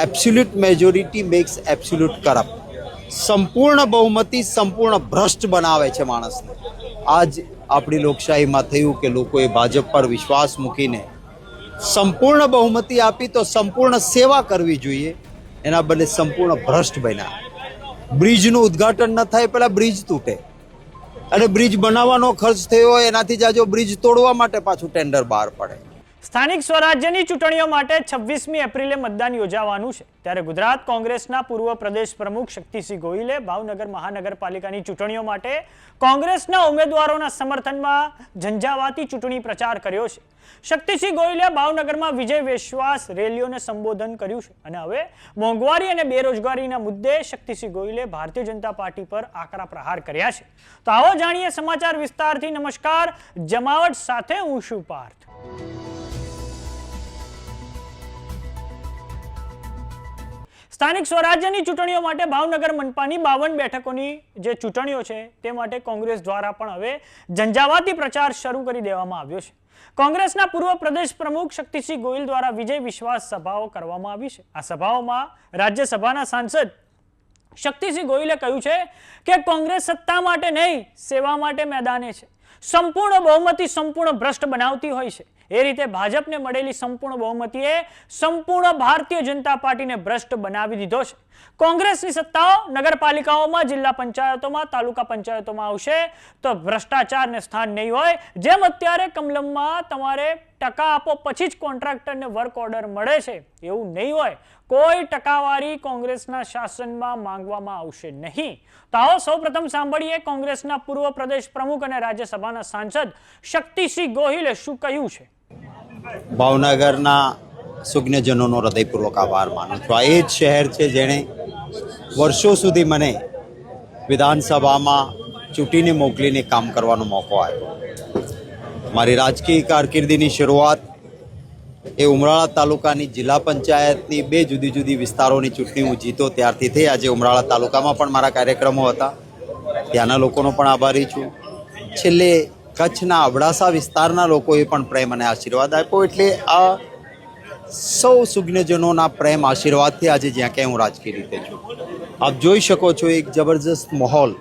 Absolute majority makes absolute corrupt. સંપૂર્ણ બહુમતી સંપૂર્ણ ભ્રષ્ટ બનાવે છે માણસને. આજ આપણી લોકશાહીમાં થયું કે લોકોએ ભાજપ પર વિશ્વાસ મૂકીને સંપૂર્ણ બહુમતી આપી તો સંપૂર્ણ સેવા કરવી જોઈએ, એના બદલે સંપૂર્ણ ભ્રષ્ટ બન્યા. બ્રિજનું ઉદ્ઘાટન ન થાય પહેલાં બ્રિજ તૂટે, અને બ્રિજ બનાવવાનો ખર્ચ થયો હોય એનાથી જાજો બ્રિજ તોડવા માટે પાછું ટેન્ડર બહાર પડે. સ્થાનિક સ્વરાજ્યની ચૂંટણીઓ માટે 26મી એપ્રિલે મતદાન યોજાવાનું છે. ત્યારે ગુજરાત કોંગ્રેસના પૂર્વ પ્રદેશ પ્રમુખ શક્તિસિંહ ગોહિલે ભાવનગર મહાનગરપાલિકાની ચૂંટણીઓ માટે કોંગ્રેસના ઉમેદવારોના સમર્થનમાં ઝંઝાવાતી ચૂંટણી પ્રચાર કર્યો છે. શક્તિસિંહ ગોહિલે ભાવનગરમાં વિજય વિશ્વાસ રેલીઓને સંબોધન કર્યું છે. અને હવે મોંઘવારી અને બેરોજગારીના મુદ્દે શક્તિસિંહ ગોહિલે ભારતીય જનતા પાર્ટી પર આકરા પ્રહાર કર્યા છે. તો આવો જાણીએ સમાચાર વિસ્તારથી. નમસ્કાર, જમાવટ સાથે હું છું પાર્થ. સ્થાનિક સ્વરાજ્યની ચૂંટણીઓ માટે ભાવનગર મનપાની 52 બેઠકોની જે ચૂંટણીઓ છે તે માટે કોંગ્રેસ દ્વારા પણ હવે ઝંઝાવાતી પ્રચાર શરૂ કરી દેવામાં આવ્યો છે. કોંગ્રેસના પૂર્વ પ્રદેશ પ્રમુખ શક્તિસિંહ ગોહિલ દ્વારા વિજય વિશ્વાસ સભાઓ કરવામાં આવી છે. આ સભાઓમાં રાજ્યસભાના સાંસદ શક્તિસિંહ ગોહિલે કહ્યું છે કે કોંગ્રેસ સત્તા માટે નહીં, સેવા માટે મેદાને છે. સંપૂર્ણ બહુમતી સંપૂર્ણ ભ્રષ્ટ બનાવતી હોય છે. એ રીતે ભાજપને મળેલી સંપૂર્ણ બહુમતીએ સંપૂર્ણ ભારતીય જનતા પાર્ટીને ભ્રષ્ટ બનાવી દીધો છે. કોંગ્રેસની સત્તાઓ નગરપાલિકાઓમાં, જિલ્લા પંચાયતોમાં, તાલુકા પંચાયતોમાં આવશે તો ભ્રષ્ટાચારને સ્થાન નહીં હોય. જેમ અત્યારે કમલમમાં તમારે ટકા આપો પછી જ કોન્ટ્રાક્ટરને વર્ક ઓર્ડર મળે છે, એવું નહીં હોય. કોઈ ટકાવારી કોંગ્રેસના શાસનમાં માંગવામાં આવશે નહીં. તો આવો સૌપ્રથમ સાંભળીએ કોંગ્રેસના પૂર્વ પ્રદેશ પ્રમુખ અને રાજ્યસભાના સાંસદ શક્તિસિંહ ગોહિલે શું કહ્યું છે. ભાવનગરના સુજ્ઞજનોનો હૃદયપૂર્વક આભાર માનું છું. આ એ જ શહેર છે જેણે વર્ષો સુધી મને વિધાનસભામાં ચૂંટીને મોકલીને કામ કરવાનો મોકો આપ્યો. મારી રાજકીય કારકિર્દીની શરૂઆત એ ઉમરાળા તાલુકાની જિલ્લા પંચાયતની 2 જુદી જુદી વિસ્તારોની ચૂંટણી હું જીતો ત્યારથી થઈ. આજે ઉમરાળા તાલુકામાં પણ મારા કાર્યક્રમો હતા, ત્યાંના લોકોનો પણ આભારી છું. છેલ્લે કચ્છના અબડાસા વિસ્તારના લોકોએ પણ પ્રેમ અને આશીર્વાદ આપ્યો. એટલે આ સૌ સુજ્ઞજનોના પ્રેમ આશીર્વાદથી આજે જ્યાં ક્યાંય હું રાજકીય રીતે છું. આપ જોઈ શકો છો એક જબરજસ્ત માહોલ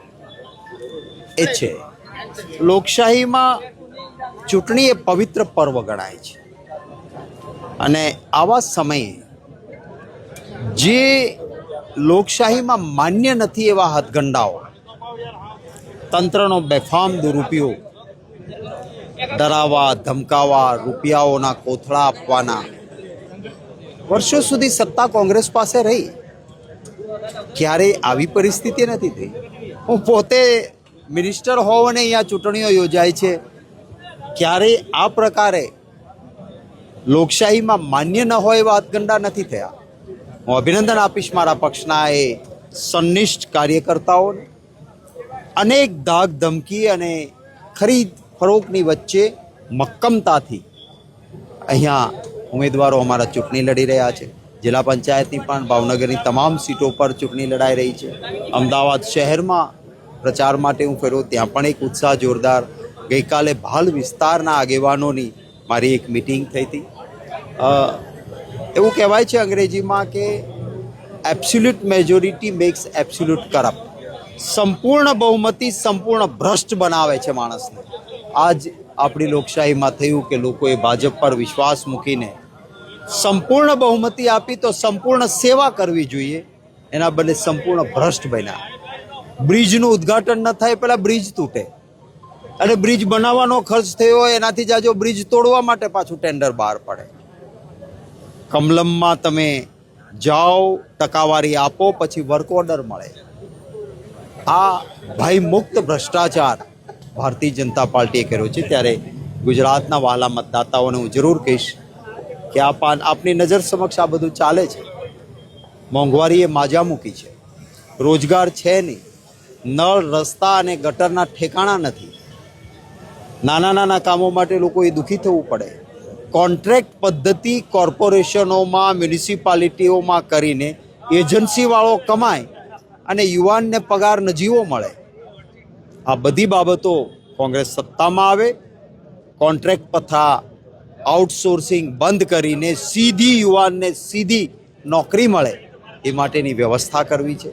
એ છે. લોકશાહીમાં ચૂંટણી એ પવિત્ર પર્વ ગણાય છે, અને આવા સમયે જે લોકશાહીમાં માન્ય નથી એવા હથગંડાઓ, તંત્રનો બેફામ દુરુપયોગ, ડરાવવા ધમકાવવા, રૂપિયાઓના કોથળા આપવાના, વર્ષો સુધી સત્તા કોંગ્રેસ પાસે રહી. ક્યારેય આવી પરિસ્થિતિ નથી થઈ. હું પોતે મિનિસ્ટર હોવ અને અહીંયા ચૂંટણીઓ યોજાય છે, ક્યારેય આ પ્રકારે લોકશાહીમાં માન્ય ન હોય એવા હથગંડા નથી થયા. હું અભિનંદન આપીશ મારા પક્ષના એ સંનિષ્ઠ કાર્યકર્તાઓને. અનેક ધાક ધમકી અને ખરીદ ફરોખની વચ્ચે મક્કમતાથી અહીંયા ઉમેદવારો અમારા ચૂંટણી લડી રહ્યા છે. જિલ્લા પંચાયતની પણ ભાવનગરની તમામ સીટો પર ચૂંટણી લડાઈ રહી છે. અમદાવાદ શહેરમાં પ્રચાર માટે હું ફર્યો, ત્યાં પણ એક ઉત્સાહ જોરદાર. ગઈકાલે ભાલ વિસ્તારના આગેવાનોની મારી એક મિટિંગ થઈ હતી. એવું કહેવાય છે અંગ્રેજીમાં કે absolute majority makes absolute corrupt. સંપૂર્ણ બહુમતી સંપૂર્ણ ભ્રષ્ટ બનાવે છે માણસને. આજ આપણી લોકશાહીમાં થયું કે લોકોએ ભાજપ પર વિશ્વાસ મૂકીને સંપૂર્ણ બહુમતી આપી તો સંપૂર્ણ સેવા કરવી જોઈએ, એના બદલે સંપૂર્ણ ભ્રષ્ટ બન્યા. બ્રિજનું ઉદ્ઘાટન ન થાય પહેલાં બ્રિજ તૂટે, અને બ્રિજ બનાવવાનો ખર્ચ થયો હોય એનાથી જાજો બ્રિજ તોડવા માટે પાછું ટેન્ડર બહાર પડે. કમલમમાં તમે જાઓ, ટકાવારી આપો, પછી વર્ક ઓર્ડર મળે. આ ભયમુક્ત ભ્રષ્ટાચાર ભારતીય જનતા પાર્ટીએ કર્યો છે. ત્યારે ગુજરાતના વહાલા મતદાતાઓને હું જરૂર કહીશ કે આપની નજર સમક્ષ આ બધું ચાલે છે. મોંઘવારીએ માજા મૂકી છે, રોજગાર છે નહીં, નળ, રસ્તા અને ગટરના ઠેકાણા નથી. નાના નાના કામો માટે લોકોએ દુઃખી થવું પડે. કોન્ટ્રાક્ટ પદ્ધતિ કોર્પોરેશનોમાં, મ્યુનિસિપાલિટીઓમાં કરીને એજન્સીવાળો કમાય અને યુવાનને પગાર નજીવો મળે. આ બધી બાબતો કોંગ્રેસ સત્તામાં આવે, કોન્ટ્રાક્ટ પ્રથા, આઉટસોર્સિંગ બંધ કરીને સીધી યુવાનને સીધી નોકરી મળે એ માટેની વ્યવસ્થા કરવી છે.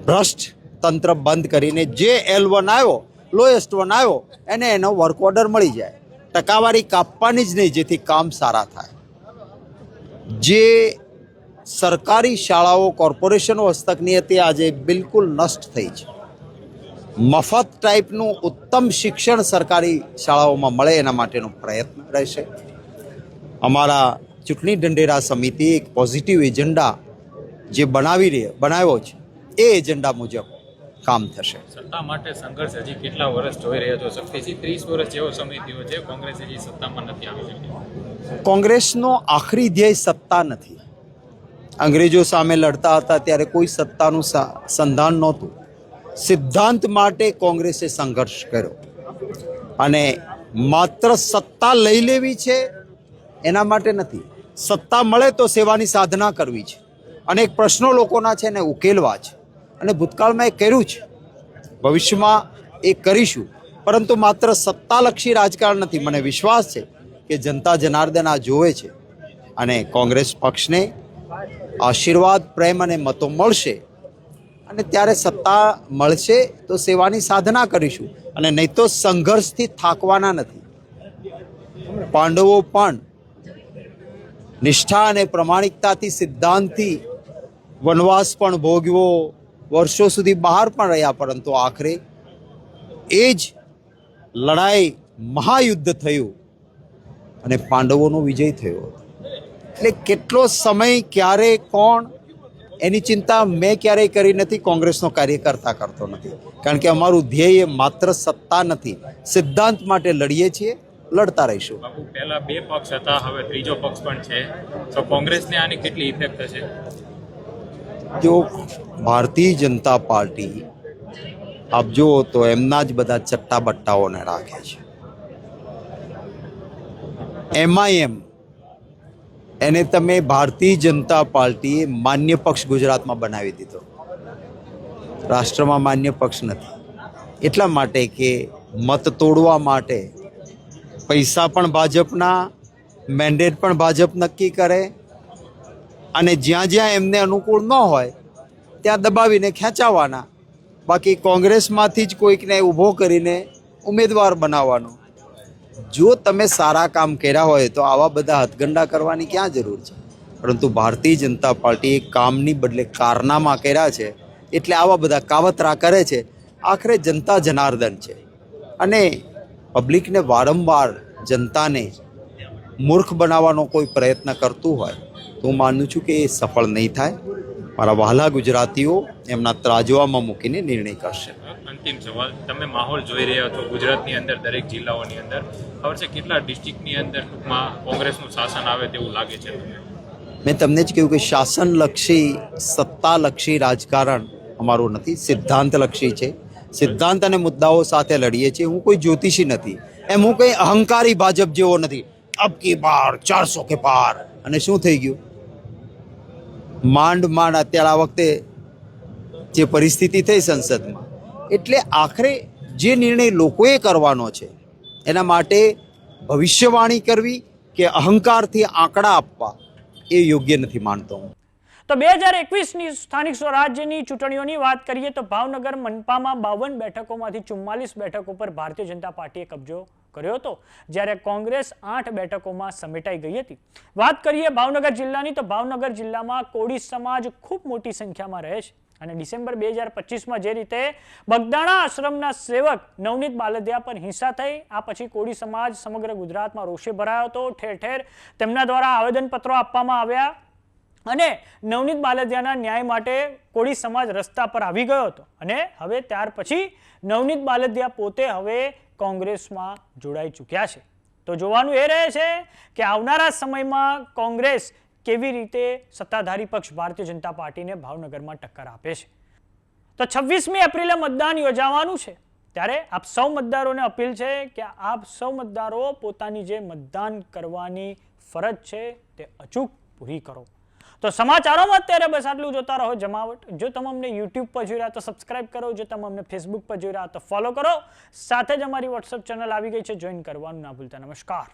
ભ્રષ્ટ તંત્ર બંધ કરીને જે L1 આવ્યો, લોએસ્ટ વન આવ્યો, એને એનો વર્ક ઓર્ડર મળી જાય. ટકાવારી કાપવાની જ નહીં, જેથી કામ સારા થાય. જે સરકારી શાળાઓ કોર્પોરેશનો હસ્તકની હતી, આજે બિલકુલ નષ્ટ થઈ છે. મફત ટાઈપનું ઉત્તમ શિક્ષણ સરકારી શાળાઓમાં મળે એના માટેનો પ્રયત્ન રહેશે. અમારા ચૂંટણી ઢંઢેરા સમિતિ એક પોઝિટિવ એજન્ડા જે બનાવ્યો છે, એ એજન્ડા મુજબ કામ થશે. સત્તા માટે સંઘર્ષ હજી કેટલા વર્ષ જોઈ રહ્યા છો? શક્તિસિંહ 30 વર્ષ જેવો સમય થયો છે, કોંગ્રેસ હજી સત્તામાં નથી આવી શકી. કોંગ્રેસનો આખરી ધ્યેય સત્તા નથી. અંગ્રેજો સામે લડતા હતા ત્યારે કોઈ સત્તાનું સંધાન નહોતું. સિદ્ધાંત માટે કોંગ્રેસે સંઘર્ષ કર્યો અને માત્ર સત્તા લઈ લેવી છે એના માટે નથી. સત્તા મળે તો સેવાની સાધના કરવી છે. અનેક પ્રશ્નો લોકોના છે એને ઉકેલવા છે અને ભૂતકાળમાં એ કર્યું છે, ભવિષ્યમાં એ કરીશું. પરંતુ માત્ર સત્તાલક્ષી રાજકારણ નથી. મને વિશ્વાસ છે કે જનતા જનાર્દન આ જોવે છે અને કોંગ્રેસ પક્ષને આશીર્વાદ, પ્રેમ અને મતો મળશે અને ત્યારે સત્તા મળશે તો સેવાની સાધના કરીશું અને નહીં તો સંઘર્ષથી થાકવાના નથી. પાંડવો પણ નિષ્ઠા અને પ્રમાણિકતાથી, સિદ્ધાંતથી વનવાસ પણ ભોગવ્યો, વર્ષો સુધી બહાર પણ રહ્યા, પરંતુ આખરે એ જ લડાઈ, મહાયુદ્ધ થયું અને પાંડવોનો વિજય થયો. એટલે કેટલો સમય, ક્યારે, કોણ, એની ચિંતા મેં ક્યારેય કરી નથી, કોંગ્રેસનો કાર્યકર્તા કરતો નથી. કારણ કે અમારું ધ્યેય માત્ર સત્તા નથી, સિદ્ધાંત માટે લડીએ છીએ, લડતા રહીશું. બાપુ, પહેલા 2 પક્ષ હતા, હવે ત્રીજો પક્ષ પણ છે, તો કોંગ્રેસને આની કેટલી ઇફેક્ટ થશે? જો ભારતીય જનતા પાર્ટી આપ જુઓ તો એમના જ બધા ચટ્ટા બટ્ટાઓને રાખે છે. MIM એને તમે ભારતીય જનતા પાર્ટીએ માન્ય પક્ષ ગુજરાતમાં બનાવી દીધો. રાષ્ટ્રમાં માન્ય પક્ષ નથી. એટલા માટે કે મત તોડવા માટે પૈસા પણ ભાજપના, મેન્ડેટ પણ ભાજપ નક્કી કરે અને જ્યાં જ્યાં એમને અનુકૂળ ન હોય ત્યાં દબાવીને ખેંચાવાના. બાકી કોંગ્રેસમાંથી જ કોઈકને ઊભો કરીને ઉમેદવાર બનાવવાનો. જો તમે સારા કામ કર્યા હોય તો આવા બધા હથગંડા કરવાની ક્યાં જરૂર છે? પરંતુ ભારતીય જનતા પાર્ટીએ કામની બદલે કારનામા કર્યા છે, એટલે આવા બધા કાવતરા કરે છે. આખરે જનતા જનાર્દન છે અને પબ્લિકને વારંવાર, જનતાને મૂર્ખ બનાવવાનો કોઈ પ્રયત્ન કરતું હોય તો હું માનું છું કે એ સફળ નહીં થાય. મારા વહાલા ગુજરાતીઓ એમના ત્રાજવામાં મૂકીને નિર્ણય કરશે. અંતિમ સવાલ, તમે માહોલ જોઈ રહ્યા છો ગુજરાતની અંદર, દરેક જિલ્લાઓની અંદર, ખબર છે કેટલા ડિસ્ટ્રિક્ટની અંદર ટૂંકમાં કોંગ્રેસનું શાસન આવે તેવું લાગે છે? મેં તમને જ કહ્યું કે શાસનલક્ષી, સત્તાલક્ષી રાજકારણ અમારું નથી, સિદ્ધાંતલક્ષી છે. સિદ્ધાંત અને મુદ્દાઓ સાથે લડીએ છીએ. હું કોઈ જ્યોતિષી નથી, એમ હું કંઈ અહંકારી ભાજપ જેવો નથી. અબ કી બાર 400 કે પાર. અને શું થઈ ગયું? માંડ અત્યારે આ વખતે જે પરિસ્થિતિ થઈ સંસદમાં. એટલે આખરે જે નિર્ણય લોકોએ કરવાનો છે એના માટે ભવિષ્યવાણી કરવી કે અહંકારથી આંકડા આપવા એ યોગ્ય નથી માનતો હું. તો 2021ની સ્થાનિક સ્વરાજ્યની ચૂંટણીઓની વાત કરીએ તો ભાવનગર મનપામાં 52 બેઠકોમાંથી 44 બેઠકો પર ભારતીય જનતા પાર્ટીએ કબજો કર્યો હતો, જ્યારે કોંગ્રેસ 8 બેઠકોમાં સમેટાઈ ગઈ હતી. વાત કરીએ ભાવનગર જિલ્લાની તો ભાવનગર જિલ્લામાં કોળી સમાજ ખૂબ મોટી સંખ્યામાં રહે છે અને ડિસેમ્બર 2025માં જે રીતે બગદાણા આશ્રમના સેવક નવનીત બાલદિયા પર હિંસા થઈ, આ પછી કોળી સમાજ સમગ્ર ગુજરાતમાં રોષે ભરાયો હતો. ઠેર ઠેર તેમના દ્વારા આવેદનપત્રો આપવામાં આવ્યા અને નવનીત બાલદિયાના ન્યાય માટે કોળી સમાજ રસ્તા પર આવી ગયો હતો. અને હવે ત્યાર પછી નવનીત બાલદિયા પોતે હવે કોંગ્રેસમાં જોડાઈ ચૂક્યા છે. તો જોવાનું એ રહે છે કે આવનારા સમયમાં કોંગ્રેસ કેવી રીતે સત્તાધારી પક્ષ ભારતીય જનતા પાર્ટીને ભાવનગરમાં ટક્કર આપે છે. તો 26મી એપ્રિલે મતદાન યોજાવાનું છે, ત્યારે આપ સૌ મતદારોને અપીલ છે કે આપ સૌ મતદારો પોતાની જે મતદાન કરવાની ફરજ છે તે અચૂક પૂરી કરો. તો સમાચારોમાં અત્યારે બસ આટલું. જોતા રહો જમાવટ. જો તમે અમને YouTube પર જોઈ રહ્યા તો સબસ્ક્રાઇબ કરો, જો તમે અમને Facebook પર જોઈ રહ્યા તો ફોલો કરો. સાથે જ અમારી WhatsApp ચેનલ આવી ગઈ છે, જોઈન કરવાનું ના ભૂલતા. નમસ્કાર.